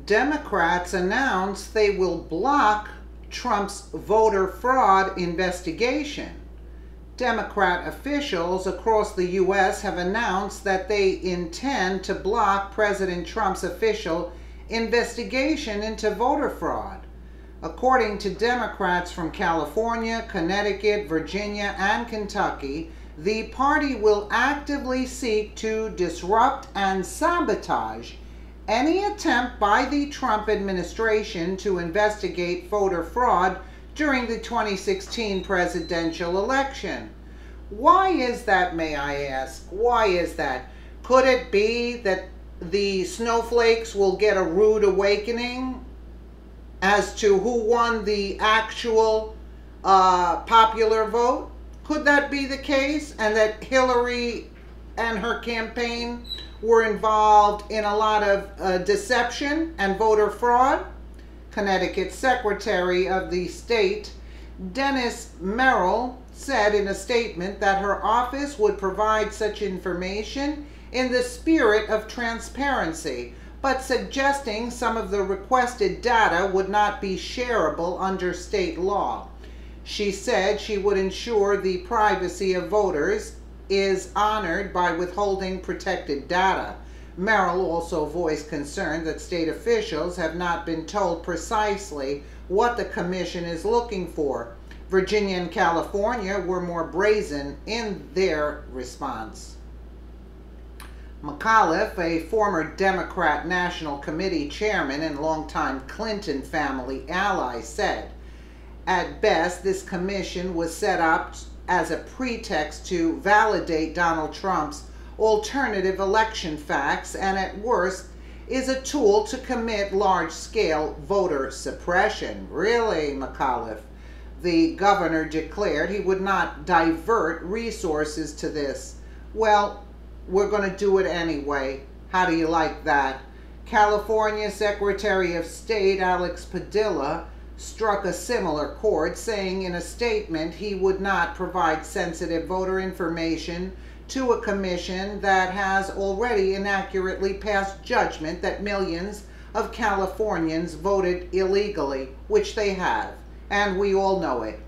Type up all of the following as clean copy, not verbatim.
Democrats announced they will block Trump's voter fraud investigation. Democrat officials across the U.S. have announced that they intend to block President Trump's official investigation into voter fraud. According to Democrats from California, Connecticut, Virginia, and Kentucky, the party will actively seek to disrupt and sabotage any attempt by the Trump administration to investigate voter fraud during the 2016 presidential election. Why is that, may I ask? Why is that? Could it be that the snowflakes will get a rude awakening as to who won the actual popular vote? Could that be the case? And that Hillary and her campaign were involved in a lot of deception and voter fraud? Connecticut Secretary of the State, Dennis Merrill, said in a statement that her office would provide such information in the spirit of transparency, but suggesting some of the requested data would not be shareable under state law. She said she would ensure the privacy of voters is honored by withholding protected data. Merrill also voiced concern that state officials have not been told precisely what the commission is looking for. Virginia and California were more brazen in their response. McAuliffe, a former Democrat National Committee chairman and longtime Clinton family ally, said, "At best, this commission was set up as a pretext to validate Donald Trump's alternative election facts, and at worst is a tool to commit large-scale voter suppression." Really, McAuliffe? The governor declared he would not divert resources to this. Well, we're going to do it anyway. How do you like that? California Secretary of State Alex Padilla struck a similar chord, saying in a statement he would not provide sensitive voter information to a commission that has already inaccurately passed judgment that millions of Californians voted illegally, which they have, and we all know it.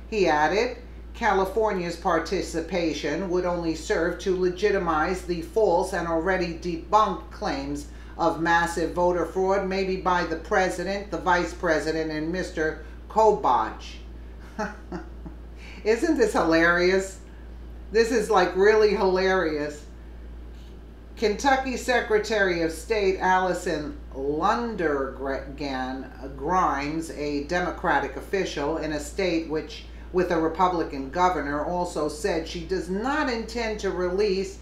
He added, California's participation would only serve to legitimize the false and already debunked claims of massive voter fraud, maybe by the president, the vice president, and Mr. Kobach. Isn't this hilarious? This is like really hilarious. Kentucky Secretary of State Allison Lundergan Grimes, a Democratic official in a state with a Republican governor, also said she does not intend to release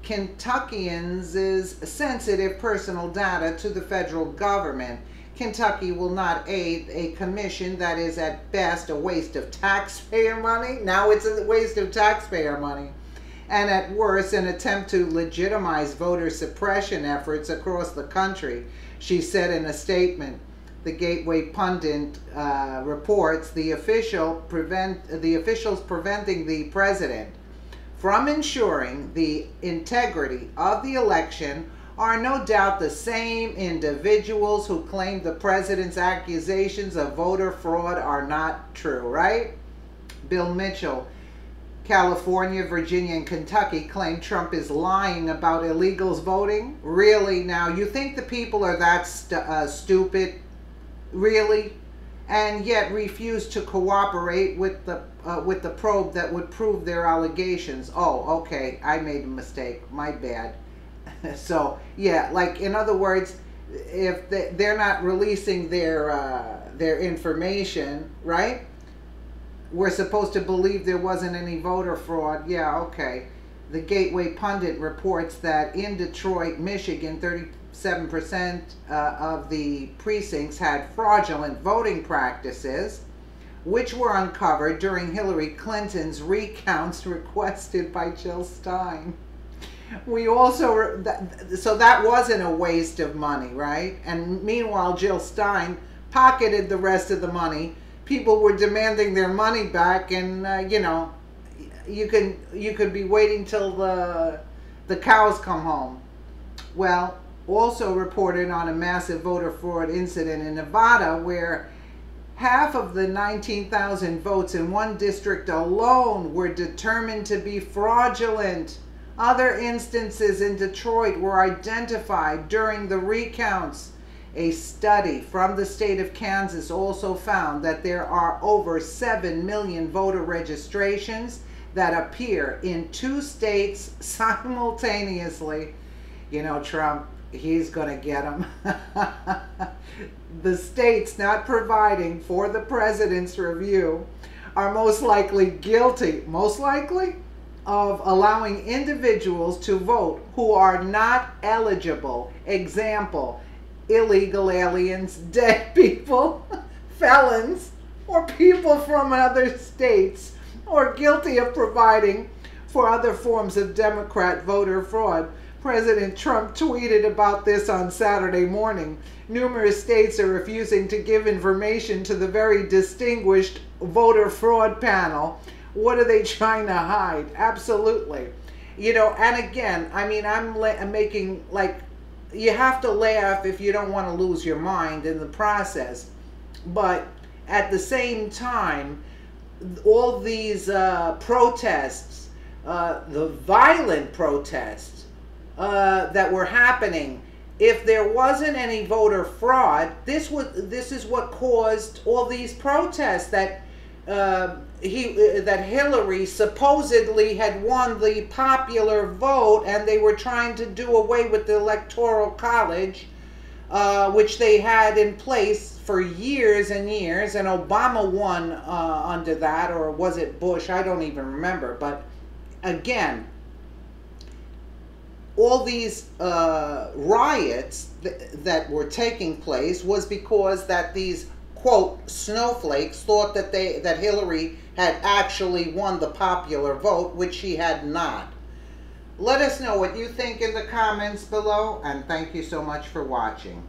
Kentuckians' sensitive personal data to the federal government. Kentucky will not aid a commission that is at best a waste of taxpayer money. Now it's a waste of taxpayer money. And at worst, an attempt to legitimize voter suppression efforts across the country, she said in a statement. The Gateway Pundit reports the officials preventing the president from ensuring the integrity of the election are no doubt the same individuals who claim the president's accusations of voter fraud are not true, right? Bill Mitchell, California, Virginia, and Kentucky claim Trump is lying about illegals voting. Really? Now, you think the people are that stupid? Really? And yet refuse to cooperate with the probe that would prove their allegations. Oh, okay, I made a mistake. My bad. So, yeah, like, in other words, if they're not releasing their information, right? We're supposed to believe there wasn't any voter fraud. Yeah, okay. The Gateway Pundit reports that in Detroit, Michigan, 37% of the precincts had fraudulent voting practices, which were uncovered during Hillary Clinton's recounts requested by Jill Stein. We also, so that wasn't a waste of money, right? And meanwhile, Jill Stein pocketed the rest of the money. People were demanding their money back, and you know, you could be waiting till the cows come home. Well, also reported on a massive voter fraud incident in Nevada where half of the 19,000 votes in one district alone were determined to be fraudulent. Other instances in Detroit were identified during the recounts. A study from the state of Kansas also found that there are over 7 million voter registrations that appear in 2 states simultaneously. You know, Trump, he's going to get them. The states not providing for the president's review are most likely guilty, of allowing individuals to vote who are not eligible. Example, illegal aliens, dead people, felons, or people from other states, or guilty of providing for other forms of Democrat voter fraud. President Trump tweeted about this on Saturday morning. Numerous states are refusing to give information to the very distinguished voter fraud panel. What are they trying to hide? Absolutely. You know, and again, I mean, I'm making, like, you have to laugh if you don't want to lose your mind in the process. But at the same time, all these protests, the violent protests that were happening, if there wasn't any voter fraud, this is what caused all these protests, that Hillary supposedly had won the popular vote, and they were trying to do away with the Electoral College, which they had in place for years and years, and Obama won under that, or was it Bush? I don't even remember. But again, all these riots that were taking place was because that these, quote, snowflakes thought that Hillary had actually won the popular vote, which she had not. Let us know what you think in the comments below, and thank you so much for watching.